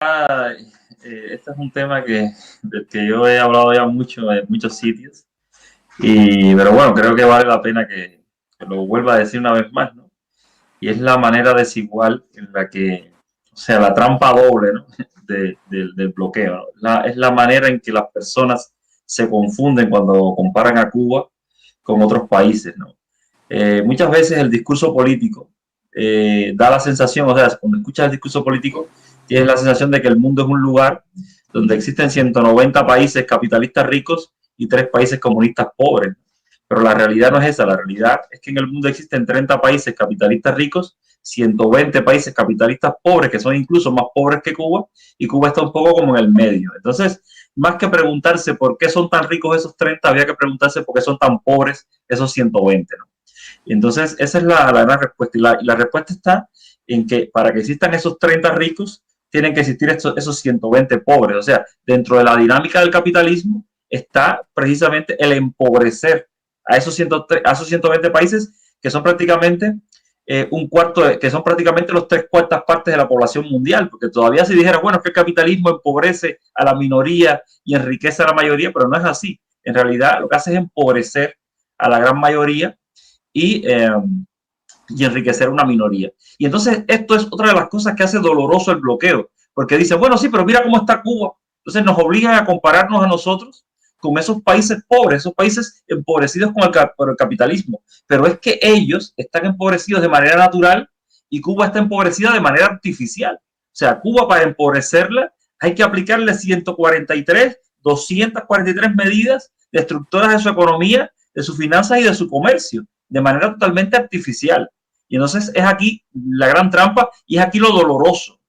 Este es un tema del que yo he hablado ya mucho en muchos sitios, pero bueno, creo que vale la pena que lo vuelva a decir una vez más, ¿no? Y es la manera desigual en la que, o sea, la trampa doble, ¿no? Del bloqueo, ¿no? Es la manera en que las personas se confunden cuando comparan a Cuba con otros países, ¿no? Muchas veces el discurso político da la sensación, o sea, cuando escuchas el discurso político, tienes la sensación de que el mundo es un lugar donde existen 190 países capitalistas ricos y 3 países comunistas pobres. Pero la realidad no es esa, la realidad es que en el mundo existen 30 países capitalistas ricos, 120 países capitalistas pobres, que son incluso más pobres que Cuba, y Cuba está un poco como en el medio. Entonces, más que preguntarse por qué son tan ricos esos 30, había que preguntarse por qué son tan pobres esos 120, ¿no? Y entonces, esa es la gran respuesta. Y la respuesta está en que para que existan esos 30 ricos, tienen que existir esos 120 pobres. O sea, dentro de la dinámica del capitalismo está precisamente el empobrecer a esos 120 países que son prácticamente un cuarto, que son prácticamente los 3/4 partes de la población mundial, porque todavía se dijera, bueno, es que el capitalismo empobrece a la minoría y enriquece a la mayoría, pero no es así. En realidad lo que hace es empobrecer a la gran mayoría y, eh, y enriquecer a una minoría. Y entonces esto es otra de las cosas que hace doloroso el bloqueo, porque dice, bueno, sí, pero mira cómo está Cuba. Entonces nos obligan a compararnos a nosotros con esos países pobres, esos países empobrecidos por el capitalismo. Pero es que ellos están empobrecidos de manera natural y Cuba está empobrecida de manera artificial. O sea, Cuba para empobrecerla hay que aplicarle 243 medidas destructoras de su economía, de sus finanzas y de su comercio, de manera totalmente artificial. Y entonces es aquí la gran trampa y es aquí lo doloroso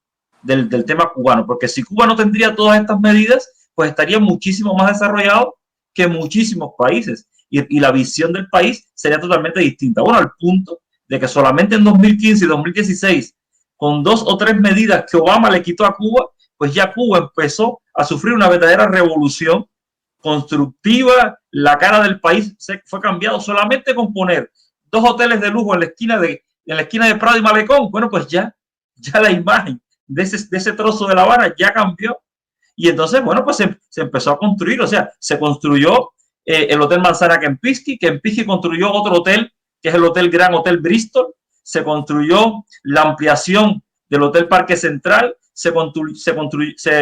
del tema cubano, porque si Cuba no tendría todas estas medidas, pues estaría muchísimo más desarrollado que muchísimos países y la visión del país sería totalmente distinta. Bueno, al punto de que solamente en 2015 y 2016, con 2 o 3 medidas que Obama le quitó a Cuba, pues ya Cuba empezó a sufrir una verdadera revolución constructiva, la cara del país se fue cambiado solamente con poner 2 hoteles de lujo en la esquina de Prado y Malecón. Bueno, pues ya la imagen de ese trozo de La Habana ya cambió. Y entonces, bueno, pues se empezó a construir, o sea, se construyó el Hotel Manzana Kempinski construyó otro hotel, que es el Hotel Gran Hotel Bristol, se construyó la ampliación del Hotel Parque Central, se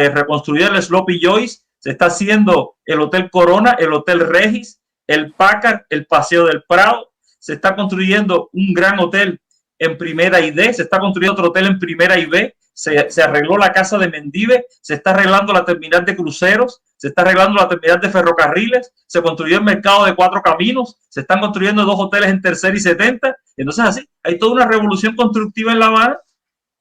reconstruyó el Sloppy Joyce, se está haciendo el Hotel Corona, el Hotel Regis, el Packard, el Paseo del Prado, se está construyendo un gran hotel en primera y D, se está construyendo otro hotel en primera y B, se arregló la casa de Mendive, se está arreglando la terminal de cruceros, se está arreglando la terminal de ferrocarriles, se construyó el mercado de 4 caminos, se están construyendo 2 hoteles en Tercera y 70. Entonces así, hay toda una revolución constructiva en La Habana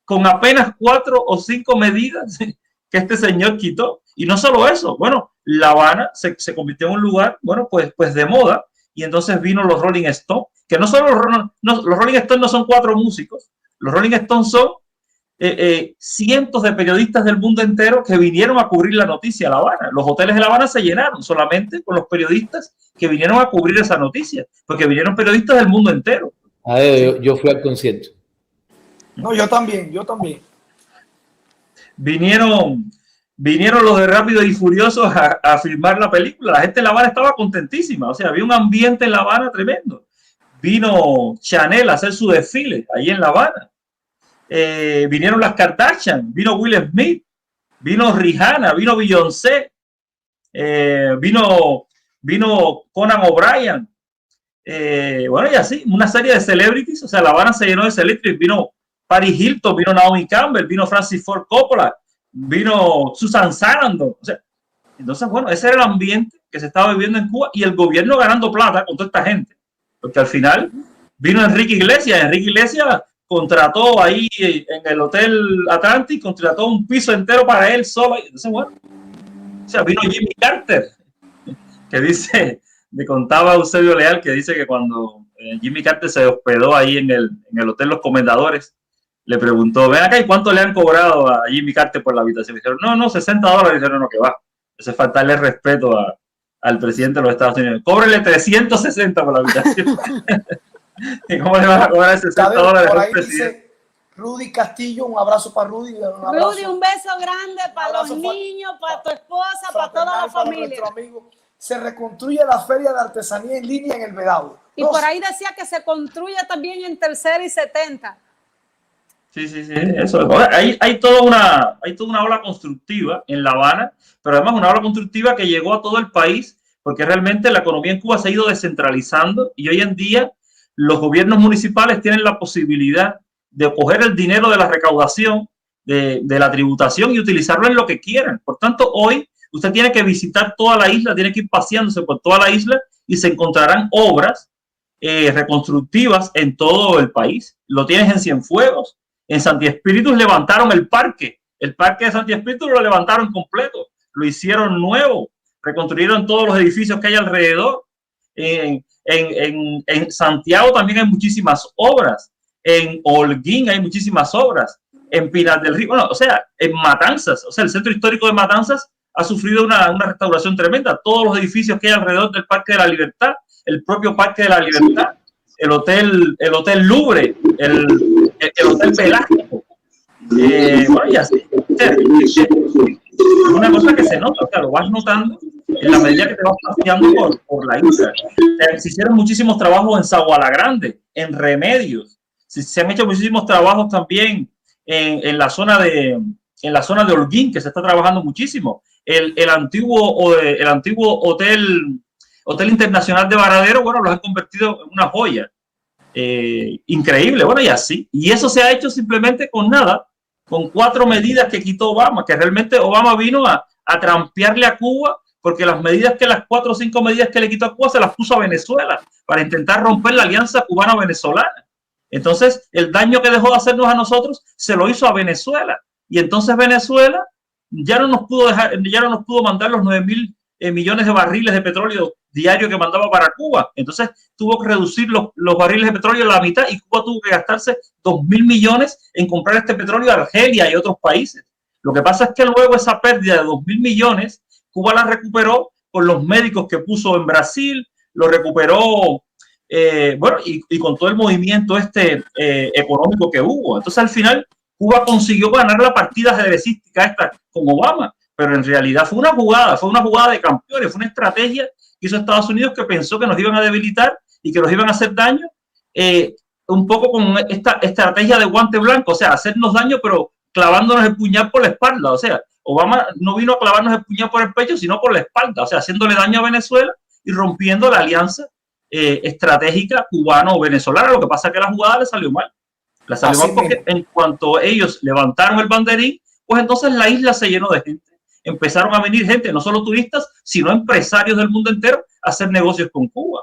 con apenas 4 o 5 medidas que este señor quitó. Y no solo eso, bueno, La Habana se convirtió en un lugar, bueno, pues de moda, y entonces vino los Rolling Stones, que no solo los Rolling Stones no son 4 músicos, los Rolling Stones son cientos de periodistas del mundo entero que vinieron a cubrir la noticia a La Habana. Los hoteles de La Habana se llenaron solamente con los periodistas que vinieron a cubrir esa noticia, porque vinieron periodistas del mundo entero. ¿Sí? Yo fui al concierto. No, yo también. Vinieron los de Rápidos y Furiosos a filmar la película. La gente en La Habana estaba contentísima, o sea, había un ambiente en La Habana tremendo. Vino Chanel a hacer su desfile ahí en La Habana. Vinieron las Kardashian, vino Will Smith, vino Rihanna, vino Beyoncé, vino Conan O'Brien, bueno, y así, una serie de celebrities. O sea, La Habana se llenó de celebrities. Vino Paris Hilton, vino Naomi Campbell, vino Francis Ford Coppola, vino Susan Sarandon. O sea, entonces, bueno, ese era el ambiente que se estaba viviendo en Cuba y el gobierno ganando plata con toda esta gente, porque al final vino Enrique Iglesias contrató ahí en el Hotel Atlantic, contrató un piso entero para él solo. Entonces, bueno, o sea, vino Jimmy Carter, que dice, me contaba Eusebio Leal, que dice que cuando Jimmy Carter se hospedó ahí en el Hotel Los Comendadores, le preguntó, ven acá, ¿y cuánto le han cobrado a Jimmy Carter por la habitación? Le dijeron, no, $60. Dijeron, no, que va. Eso es faltarle respeto al presidente de los Estados Unidos. Cóbrele 360 por la habitación. ¿Y cómo le vas a cobrar $60 al presidente? Rudy Castillo, un abrazo para Rudy. Rudy, un beso grande para los niños, para tu esposa, para toda la familia. Nuestro amigo. Se reconstruye la feria de artesanía en línea en el Vedado. Y por ahí decía que se construye también en Tercera y 70. Sí, eso. Hay toda una ola constructiva en La Habana, pero además una ola constructiva que llegó a todo el país, porque realmente la economía en Cuba se ha ido descentralizando y hoy en día los gobiernos municipales tienen la posibilidad de coger el dinero de la recaudación, de la tributación y utilizarlo en lo que quieran. Por tanto, hoy usted tiene que visitar toda la isla, tiene que ir paseándose por toda la isla y se encontrarán obras reconstructivas en todo el país. Lo tienes en Cienfuegos. En Santi Espíritus levantaron el parque de Santi Espíritus lo levantaron completo, lo hicieron nuevo, reconstruyeron todos los edificios que hay alrededor. En Santiago también hay muchísimas obras, en Holguín hay muchísimas obras, en Pinar del Río, bueno, o sea, en Matanzas, o sea, el centro histórico de Matanzas ha sufrido una restauración tremenda. Todos los edificios que hay alrededor del Parque de la Libertad, el propio Parque de la Libertad, el Hotel Louvre, el Hotel Pelágico, bueno, y así. O sea, es una cosa que se nota, o sea, lo vas notando en la medida que te vas paseando por la isla. Se hicieron muchísimos trabajos en Zaguala Grande, en Remedios. Se han hecho muchísimos trabajos también en la zona de Holguín, que se está trabajando muchísimo. El antiguo Hotel Internacional de Varadero, bueno, los han convertido en una joya. Increíble, bueno, y así. Y eso se ha hecho simplemente con nada, con 4 medidas que quitó Obama, que realmente Obama vino a trampearle a Cuba, porque las 4 o 5 medidas que le quitó a Cuba se las puso a Venezuela para intentar romper la alianza cubano-venezolana. Entonces, el daño que dejó de hacernos a nosotros se lo hizo a Venezuela. Y entonces Venezuela ya no nos pudo mandar los 9.000 millones de barriles de petróleo diario que mandaba para Cuba. Entonces tuvo que reducir los barriles de petróleo a la mitad y Cuba tuvo que gastarse 2.000 millones en comprar este petróleo a Argelia y otros países. Lo que pasa es que luego esa pérdida de 2.000 millones, Cuba la recuperó con los médicos que puso en Brasil, lo recuperó, bueno, y con todo el movimiento económico que hubo. Entonces al final Cuba consiguió ganar la partida ajedrecística esta con Obama, pero en realidad fue una jugada de campeones, fue una estrategia que hizo Estados Unidos, que pensó que nos iban a debilitar y que nos iban a hacer daño, un poco con esta estrategia de guante blanco, o sea, hacernos daño pero clavándonos el puñal por la espalda. O sea, Obama no vino a clavarnos el puñal por el pecho, sino por la espalda, o sea, haciéndole daño a Venezuela y rompiendo la alianza estratégica cubano-venezolana. Lo que pasa es que la jugada le salió mal. La salió mal porque en cuanto ellos levantaron el banderín, pues entonces la isla se llenó de gente. Empezaron a venir gente, no solo turistas, sino empresarios del mundo entero a hacer negocios con Cuba.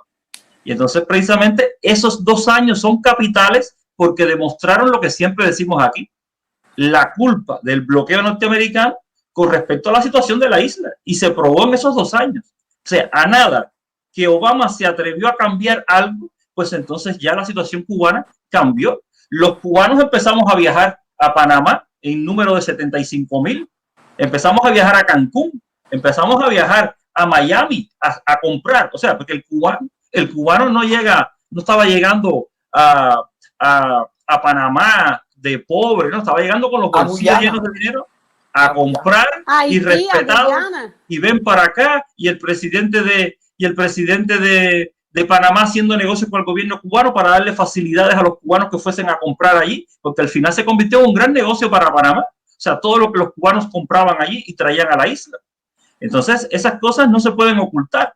Y entonces precisamente esos 2 años son capitales porque demostraron lo que siempre decimos aquí, la culpa del bloqueo norteamericano con respecto a la situación de la isla. Y se probó en esos 2 años. O sea, a nada que Obama se atrevió a cambiar algo, pues entonces ya la situación cubana cambió. Los cubanos empezamos a viajar a Panamá en número de 75.000. Empezamos a viajar a Cancún, empezamos a viajar a Miami a comprar, o sea, porque el cubano no estaba llegando a Panamá de pobre, no, estaba llegando con los bolsillos llenos de dinero a comprar y respetado, y ven para acá, y el presidente de Panamá haciendo negocios con el gobierno cubano para darle facilidades a los cubanos que fuesen a comprar allí, porque al final se convirtió en un gran negocio para Panamá. O sea, todo lo que los cubanos compraban allí y traían a la isla. Entonces, esas cosas no se pueden ocultar.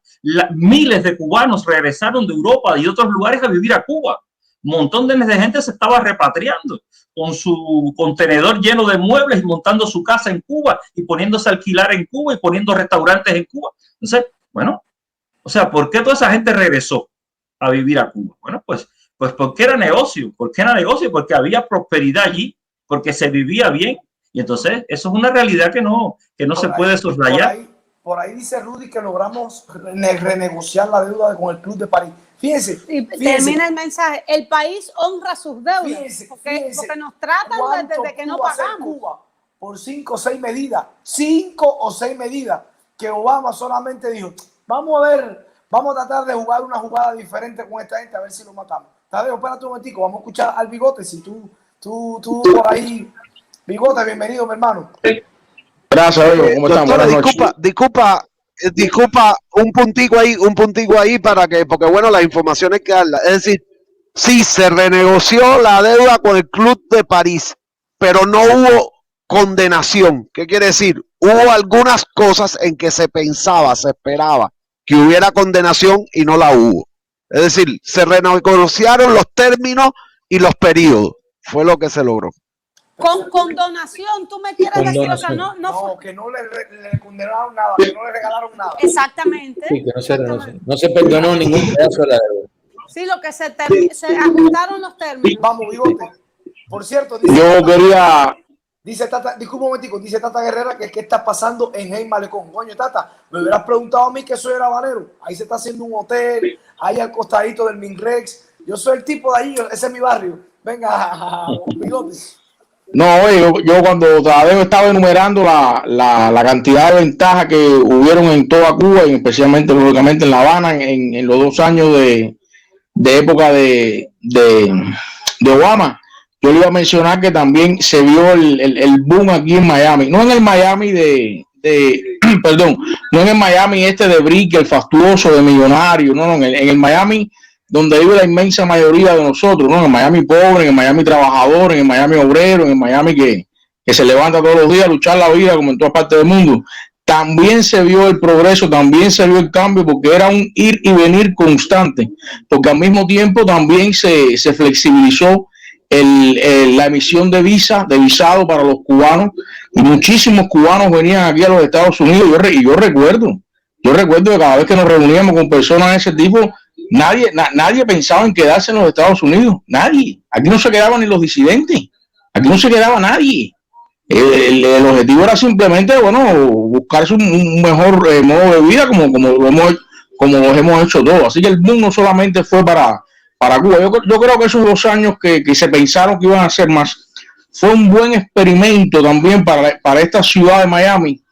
Miles de cubanos regresaron de Europa y otros lugares a vivir a Cuba. Un montón de gente se estaba repatriando con su contenedor lleno de muebles y montando su casa en Cuba y poniéndose a alquilar en Cuba y poniendo restaurantes en Cuba. Entonces, bueno, o sea, ¿por qué toda esa gente regresó a vivir a Cuba? Bueno, pues porque era negocio. ¿Por qué era negocio? Porque había prosperidad allí, porque se vivía bien. Y entonces eso es una realidad que no se puede soslayar. Por ahí dice Rudy que logramos renegociar la deuda con el Club de París. Fíjense. Termina el mensaje. El país honra sus deudas. Porque nos tratan desde que no pagamos. Cuba por 5 o 6 medidas. 5 o 6 medidas que Obama solamente dijo, vamos a ver, vamos a tratar de jugar una jugada diferente con esta gente a ver si lo matamos. Tadeo, espérate un momentico, vamos a escuchar al Bigote si tú Tú por ahí. Bigote, bienvenido, mi hermano. Gracias, amigo. ¿Cómo están? Doctora, Buenas noches. disculpa, un puntico ahí porque bueno, las informaciones que darla. Es decir, sí se renegoció la deuda con el Club de París, pero no hubo condenación. ¿Qué quiere decir? Hubo algunas cosas en que se pensaba, se esperaba que hubiera condenación y no la hubo. Es decir, se renegociaron los términos y los periodos. Fue lo que se logró. Con donación, tú me quieres decir, o sea, no, que no le condenaron nada, que no le regalaron nada. Exactamente. Sí, que no se perdonó ningún pedazo de la deuda. Sí, lo que se ajustaron los términos. Vamos, Bigote. Por cierto, Yo quería... Dice Tata, disculpa un momentico, dice Tata Guerrera que qué está pasando en Hey Malecón. Coño, Tata, me hubieras preguntado a mí que soy el habanero. Ahí se está haciendo un hotel, ahí al costadito del Minrex. Yo soy el tipo de ahí, ese es mi barrio. Venga, Bigote. No, oye, yo cuando Tadeo estaba enumerando la cantidad de ventajas que hubieron en toda Cuba, y especialmente, lógicamente, en La Habana, en los 2 años de época de Obama, yo le iba a mencionar que también se vio el boom aquí en Miami. No en el Miami perdón, no en el Miami de Brick, el fastuoso de millonario, no, en el Miami donde vive la inmensa mayoría de nosotros, ¿no? En el Miami pobre, en el Miami trabajador, en el Miami obrero, en el Miami que se levanta todos los días a luchar la vida como en todas partes del mundo. También se vio el progreso, también se vio el cambio, porque era un ir y venir constante, porque al mismo tiempo también se flexibilizó la emisión de visado para los cubanos, y muchísimos cubanos venían aquí a los Estados Unidos. Yo recuerdo que cada vez que nos reuníamos con personas de ese tipo, nadie pensaba en quedarse en los Estados Unidos, nadie. Aquí no se quedaban ni los disidentes, aquí no se quedaba nadie. El objetivo era simplemente, bueno, buscarse un mejor modo de vida, como lo hemos hecho todos. Así que el boom no solamente fue para Cuba. Yo creo que esos 2 años que se pensaron que iban a ser más, fue un buen experimento también para esta ciudad de Miami,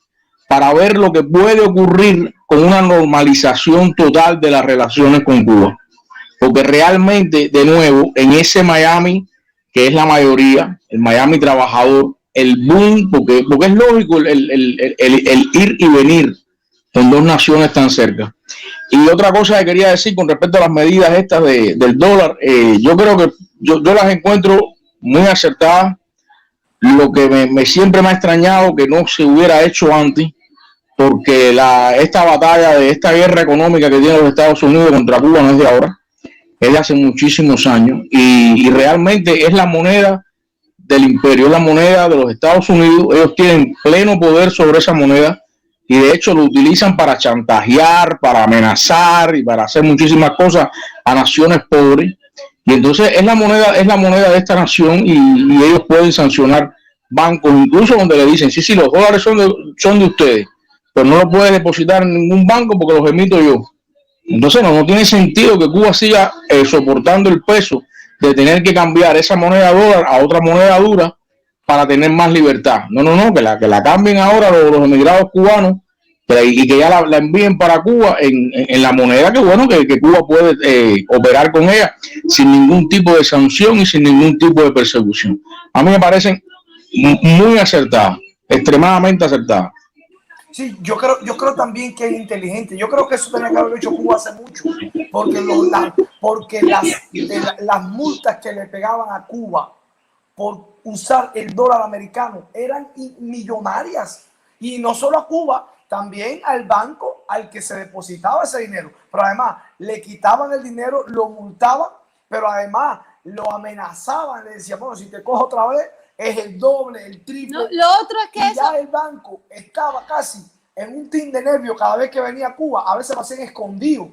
para ver lo que puede ocurrir con una normalización total de las relaciones con Cuba. Porque realmente, de nuevo, en ese Miami, que es la mayoría, el Miami trabajador, el boom, porque es lógico el ir y venir con 2 naciones tan cerca. Y otra cosa que quería decir con respecto a las medidas estas del dólar, yo creo que yo las encuentro muy acertadas. Lo que siempre me ha extrañado que no se hubiera hecho antes, porque esta batalla de esta guerra económica que tienen los Estados Unidos contra Cuba no es de ahora, es de hace muchísimos años, y realmente es la moneda del imperio, es la moneda de los Estados Unidos. Ellos tienen pleno poder sobre esa moneda, y de hecho lo utilizan para chantajear, para amenazar y para hacer muchísimas cosas a naciones pobres. Y entonces es la moneda de esta nación, y ellos pueden sancionar bancos, incluso donde le dicen, sí, los dólares son de ustedes, pero no lo puede depositar en ningún banco porque los emito yo. Entonces no tiene sentido que Cuba siga soportando el peso de tener que cambiar esa moneda dólar a otra moneda dura para tener más libertad. No, que la cambien ahora los emigrados cubanos, y que ya la envíen para Cuba en la moneda que Cuba puede operar con ella sin ningún tipo de sanción y sin ningún tipo de persecución. A mí me parecen muy acertadas, extremadamente acertadas. Sí, yo creo también que es inteligente. Yo creo que eso tenía que haber hecho Cuba hace mucho, porque las multas que le pegaban a Cuba por usar el dólar americano eran millonarias, y no solo a Cuba, también al banco al que se depositaba ese dinero. Pero además le quitaban el dinero, lo multaban, pero además lo amenazaban, le decían, bueno, si te cojo otra vez es el doble, el triple. No, lo otro es que ya el banco estaba casi en un tin de nervio cada vez que venía a Cuba. A veces lo hacían escondido,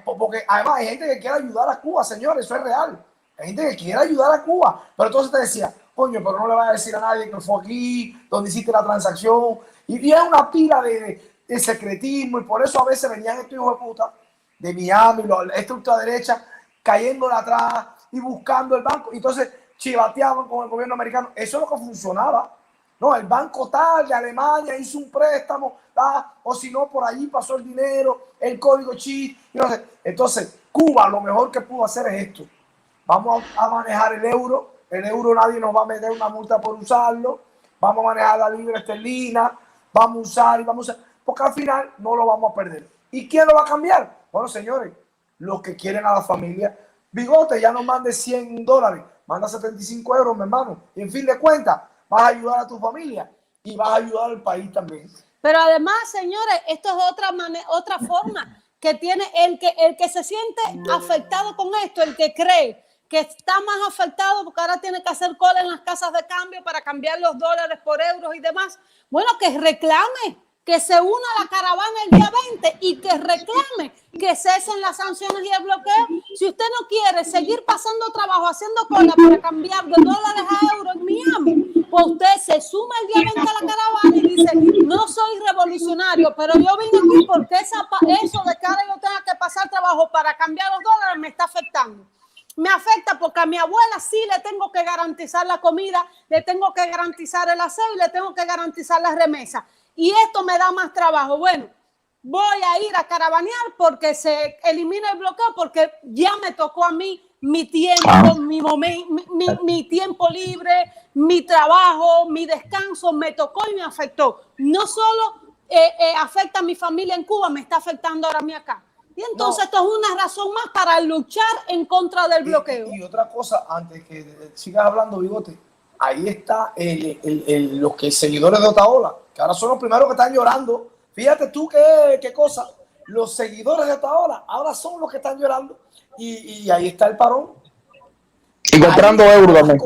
porque además hay gente que quiere ayudar a Cuba, señores, eso es real. Hay gente que quiere ayudar a Cuba, pero entonces te decía, coño, pero no le vayas a decir a nadie que fue aquí, donde hiciste la transacción. Y era una pila de secretismo, y por eso a veces venían estos hijos de puta de Miami, esta ultraderecha, cayéndole atrás y buscando el banco. Entonces chivateaban con el gobierno americano. Eso es lo que funcionaba. No, el banco tal de Alemania hizo un préstamo, o si no, por allí pasó el dinero, el código chip. Entonces, Cuba lo mejor que pudo hacer es esto. Vamos a manejar el euro, el euro nadie nos va a meter una multa por usarlo, vamos a manejar la libra esterlina, vamos a usar y vamos a usar, porque al final no lo vamos a perder. ¿Y quién lo va a cambiar? Bueno, señores, los que quieren a la familia. Bigote, ya no mandes $100, manda 75 euros, mi hermano. Y en fin de cuentas, vas a ayudar a tu familia y vas a ayudar al país también. Pero además, señores, esto es otra forma que tiene el que se siente afectado con esto, el que cree que está más afectado porque ahora tiene que hacer cola en las casas de cambio para cambiar los dólares por euros y demás. Bueno, que reclame, que se una a la caravana el día 20 y que reclame que cesen las sanciones y el bloqueo. Si usted no quiere seguir pasando trabajo, haciendo cola para cambiar de dólares a euros en Miami, pues usted se suma el día 20 a la caravana y dice, no soy revolucionario, pero yo vine aquí porque eso de que ahora yo tenga que pasar trabajo para cambiar los dólares me está afectando. Me afecta porque a mi abuela sí le tengo que garantizar la comida, le tengo que garantizar el aseo y le tengo que garantizar la remesa. Y esto me da más trabajo. Bueno, voy a ir a caravanear porque se elimina el bloqueo, porque ya me tocó a mí mi tiempo, mi tiempo libre, mi trabajo, mi descanso, me tocó y me afectó. No solo afecta a mi familia en Cuba, me está afectando ahora a mí acá. Y entonces esto es una razón más para luchar en contra del bloqueo. Y otra cosa, antes que sigas hablando, Bigote, ahí está los seguidores de Otaola, que ahora son los primeros que están llorando. Fíjate tú qué cosa. Los seguidores de Otaola ahora son los que están llorando. Y ahí está el parón. Y comprando euros también.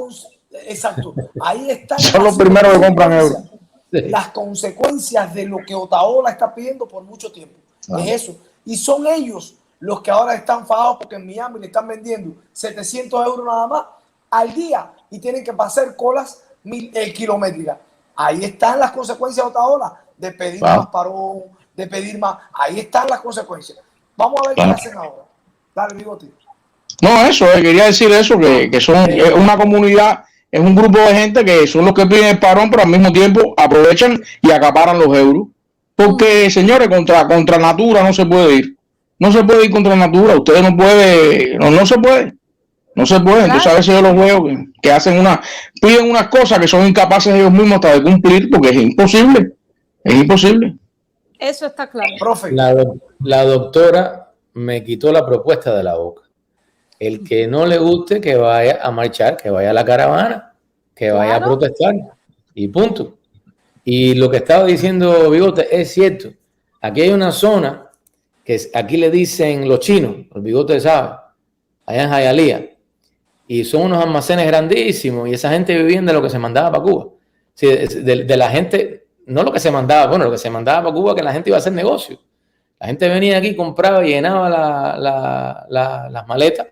Exacto. Ahí están. Son los primeros que compran euros. Las consecuencias de lo que Otaola está pidiendo por mucho tiempo. Es eso. Y son ellos los que ahora están fajados porque en Miami le están vendiendo 700 euros nada más al día y tienen que pasar colas kilométricas. Ahí están las consecuencias de Otaola, de pedir más parón, de pedir más. Ahí están las consecuencias. Vamos a ver qué hacen ahora. Dale, Bigote. No, eso, quería decir eso, que son una comunidad, es un grupo de gente que son los que piden el parón, pero al mismo tiempo aprovechan y acaparan los euros. Porque, señores, contra natura no se puede ir. No se puede ir contra natura. Ustedes no pueden, no se puede. No se puede. Entonces a veces yo los veo que hacen piden unas cosas que son incapaces ellos mismos hasta de cumplir, porque es imposible. Es imposible. Eso está claro. Profe. La doctora me quitó la propuesta de la boca. El que no le guste, que vaya a marchar, que vaya a la caravana, que vaya a protestar. Y punto. Y lo que estaba diciendo Bigote es cierto. Aquí hay una zona que aquí le dicen los chinos, el Bigote sabe, allá en Hialeah, y son unos almacenes grandísimos y esa gente vivía de lo que se mandaba para Cuba. Sí, de la gente, no lo que se mandaba, bueno, lo que se mandaba para Cuba, que la gente iba a hacer negocio. La gente venía aquí, compraba y llenaba las maletas,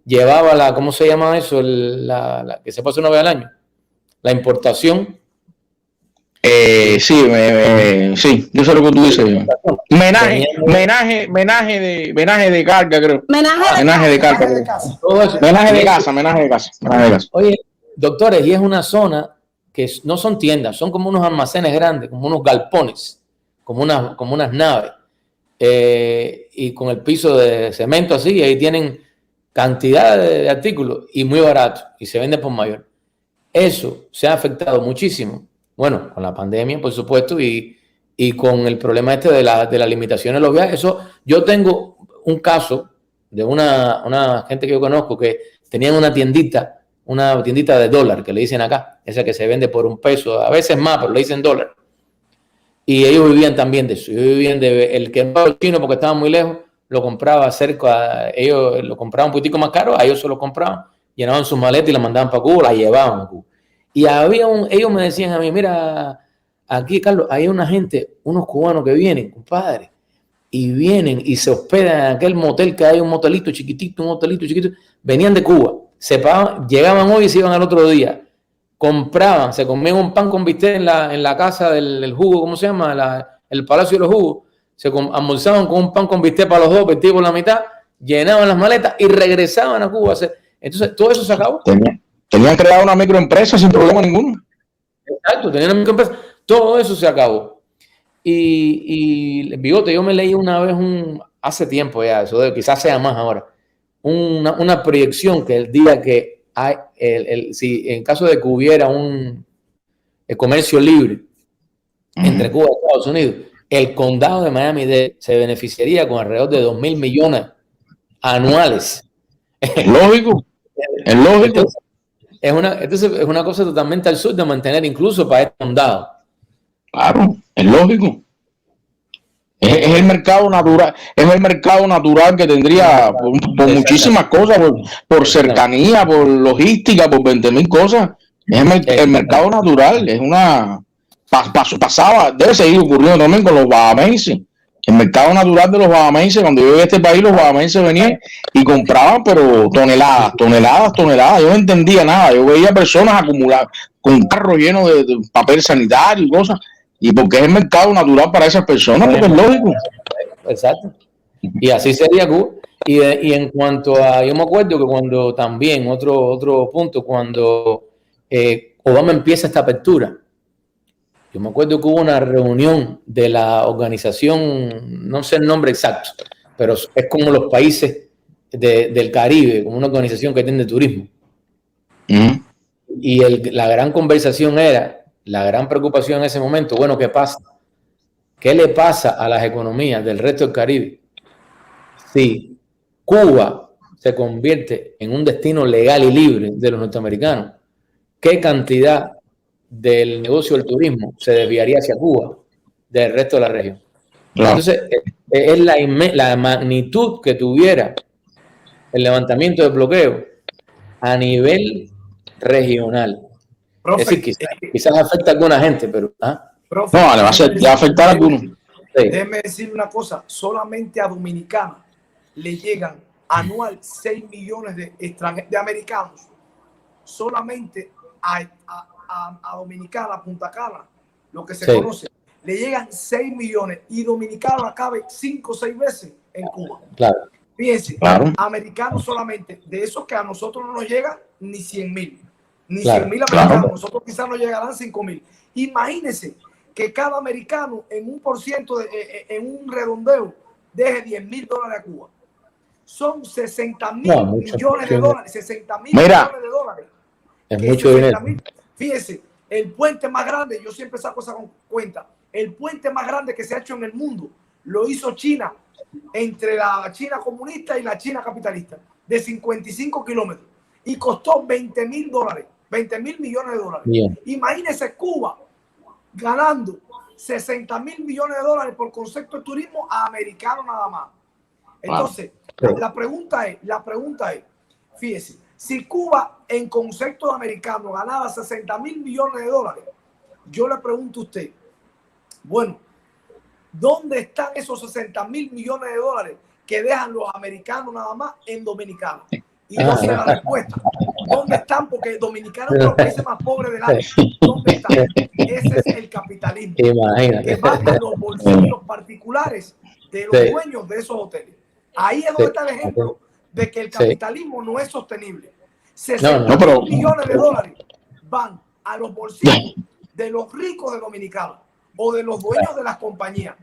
llevaba ¿cómo se llama eso? Que se pasa una vez al año, la importación. Sí, yo sé lo que tú dices. Menaje de carga, creo. Menaje de carga. Menaje de casa. Oye, doctores, y es una zona que no son tiendas, son como unos almacenes grandes, como unos galpones, como unas naves, y con el piso de cemento así, y ahí tienen cantidad de artículos y muy barato, y se vende por mayor. Eso se ha afectado muchísimo. Bueno, con la pandemia, por supuesto, y con el problema de las limitaciones de los viajes. Eso, yo tengo un caso de una gente que yo conozco que tenían una tiendita de dólar, que le dicen acá, esa que se vende por $1, a veces más, pero le dicen dólar. Y ellos vivían también de eso. Ellos vivían el que no era chino porque estaba muy lejos, lo compraba ellos lo compraban un poquitico más caro, a ellos se lo compraban, llenaban sus maletas y la mandaban para Cuba, la llevaban a Cuba. Y ellos me decían a mí, mira, aquí, Carlos, hay unos cubanos que vienen, compadre, y vienen y se hospedan en aquel motel que hay, un motelito chiquitito, venían de Cuba, llegaban hoy y se iban al otro día, compraban, se comían un pan con bistec en la casa del jugo, ¿cómo se llama? El Palacio de los Jugos, almorzaban con un pan con bistec para los dos, partido por la mitad, llenaban las maletas y regresaban a Cuba. Entonces, todo eso se acabó. Tenían creado una microempresa sin problema ninguno. Exacto, tenían una microempresa. Todo eso se acabó. Y Bigote, yo me leí una vez, hace tiempo ya, quizás sea más ahora, una proyección que el día que si en caso de que hubiera un comercio libre entre Cuba y Estados Unidos, el condado de Miami-Dade se beneficiaría con alrededor de 2.000 millones anuales. Es lógico. Entonces es una cosa totalmente absurda mantener incluso para este condado. Claro, es lógico. Es el mercado natural, que tendría por muchísimas cosas, por cercanía, por logística, por 20.000 cosas. Es el mercado natural, es una pasaba, debe seguir ocurriendo también con los bahamenses. El mercado natural de los bahamenses, cuando yo llegué a este país, los bahamenses venían y compraban, pero toneladas. Yo no entendía nada. Yo veía personas acumular con carros llenos de papel sanitario y cosas. Y porque es el mercado natural para esas personas, porque es lógico. Exacto. Y así sería Cuba. Y en cuanto a, yo me acuerdo que cuando también, otro punto, cuando Obama empieza esta apertura, yo me acuerdo que hubo una reunión de la organización, no sé el nombre exacto, pero es como los países del Caribe, como una organización que tiene turismo. Y la gran conversación era, la gran preocupación en ese momento, bueno, ¿qué pasa? ¿Qué le pasa a las economías del resto del Caribe si Cuba se convierte en un destino legal y libre de los norteamericanos? ¿Qué cantidad del negocio del turismo se desviaría hacia Cuba del resto de la región? Claro. Entonces, es la magnitud que tuviera el levantamiento del bloqueo a nivel regional. Profe, es decir, quizás afecta a alguna gente, pero... Profe, no, le va a afectar a algunos. Sí. Déjeme decir una cosa, solamente a Dominicana le llegan anual 6 millones de americanos, solamente a Dominicana, a Punta Cana, lo que se conoce, le llegan 6 millones y Dominicana cabe 5 o 6 veces en Cuba. Claro. Fíjense, americanos solamente, de esos que a nosotros no nos llegan ni 100.000. Ni 100.000 americanos, nosotros quizás nos llegarán 5.000. Imagínense que cada americano en un %, en un redondeo, deje $10.000 a Cuba. Son 60.000 millones de dólares. 60.000 millones de dólares. Es mucho dinero. Fíjense, el puente más grande, yo siempre saco esa cuenta, el puente más grande que se ha hecho en el mundo lo hizo China, entre la China comunista y la China capitalista, de 55 kilómetros, y costó $20.000. 20.000 millones de dólares. Bien. Imagínense Cuba ganando 60.000 millones de dólares por concepto de turismo a americanos nada más. Entonces, la pregunta es, fíjese, si Cuba en concepto de americano ganaba 60.000 millones de dólares, yo le pregunto a usted, bueno, ¿dónde están esos 60.000 millones de dólares que dejan los americanos nada más en Dominicana? Y no sé la respuesta. ¿Dónde están? Porque Dominicana es uno de los países más pobres del área. ¿Dónde están? Ese es el capitalismo. Imagínate. Que va en los bolsillos particulares de los dueños de esos hoteles. Ahí es donde está el ejemplo de que el capitalismo no es sostenible. 60 millones de dólares van a los bolsillos de los ricos de Dominicana o de los dueños de las compañías.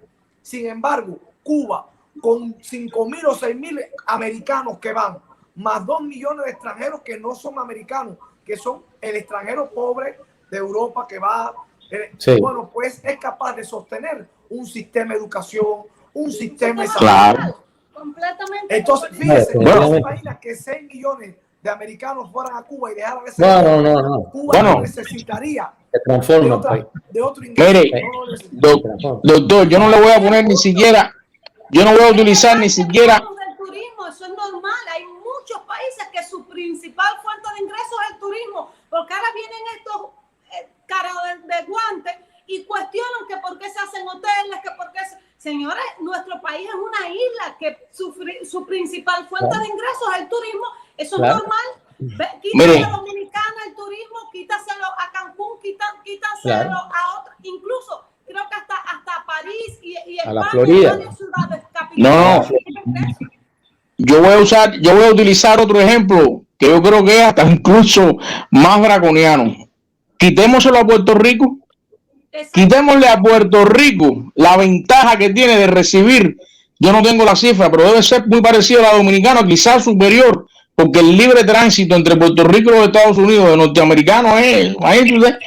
Sin embargo, Cuba, con 5.000 o 6.000 americanos que van, más 2 millones de extranjeros que no son americanos, que son el extranjero pobre de Europa que va, bueno, pues es capaz de sostener un sistema de educación, un sistema de salud. Completamente. Entonces, fíjense, no se imagina que 6 millones de americanos fueran a Cuba y dejaran ese país. Cuba no necesitaría de otro ingreso. Doctor, yo no le voy a poner ni siquiera, yo no voy a utilizar ni siquiera. Eso es normal, hay muchos países que su principal fuente de ingresos es el turismo, porque ahora vienen estos caras de guantes y cuestionan que por qué se hacen hoteles, que por qué señores, nuestro país es una isla que su principal fuente de ingresos es el turismo. Eso es normal. Quítaselo a Dominicana el turismo, quítaselo a Cancún, quítaselo a otros, incluso creo que hasta París y a la Florida. Ciudades capitales. No. Yo voy a utilizar otro ejemplo que yo creo que es hasta incluso más draconiano. Quitémoselo a Puerto Rico. Quitémosle a Puerto Rico la ventaja que tiene de recibir, yo no tengo la cifra, pero debe ser muy parecido a la dominicana, quizás superior, porque el libre tránsito entre Puerto Rico y los Estados Unidos de norteamericanos es, imagínense,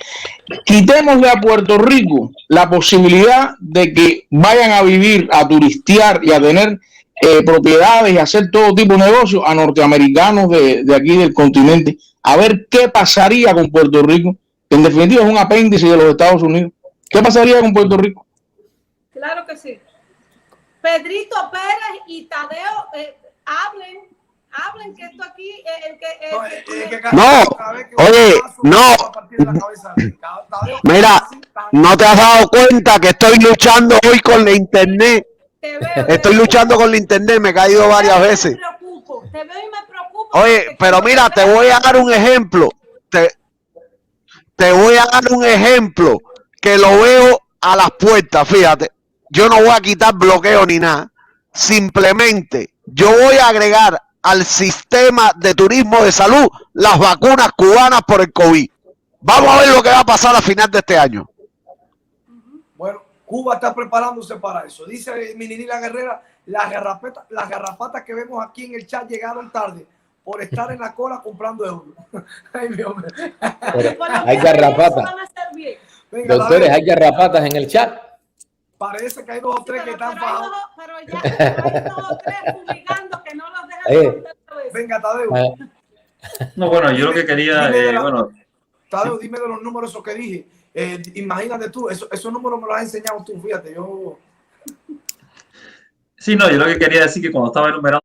quitémosle a Puerto Rico la posibilidad de que vayan a vivir, a turistear y a tener propiedades y hacer todo tipo de negocios a norteamericanos de aquí del continente, a ver qué pasaría con Puerto Rico, que en definitiva es un apéndice de los Estados Unidos. ¿Qué pasaría con Puerto Rico? Claro que sí. Pedrito Pérez y Tadeo, hablen que esto aquí, Mira, no te has dado cuenta que estoy luchando hoy con la internet. Estoy luchando con la internet, me he caído varias veces. Te veo y me preocupo. Oye, pero mira, te voy a dar un ejemplo. Te voy a dar un ejemplo que lo veo a las puertas, fíjate. Yo no voy a quitar bloqueo ni nada. Simplemente yo voy a agregar al sistema de turismo de salud las vacunas cubanas por el COVID. Vamos a ver lo que va a pasar a final de este año. Bueno, Cuba está preparándose para eso. Dice Minini La Guerrera, las garrapatas que vemos aquí en el chat llegaron tarde por estar en la cola comprando euros. Ay, Dios mío. Hay garrapatas. Doctores, hay garrapatas en el chat. Parece que hay 2 o 3 que están fajados. Pero ya hay 2 o 3 publicando que no los dejan. Venga, Tadeo. No, bueno, yo lo que quería, Tadeo, dime de los números esos que dije. Imagínate tú, esos números me los has enseñado tú, fíjate, yo... Sí, no, yo lo que quería decir que cuando estaba enumerando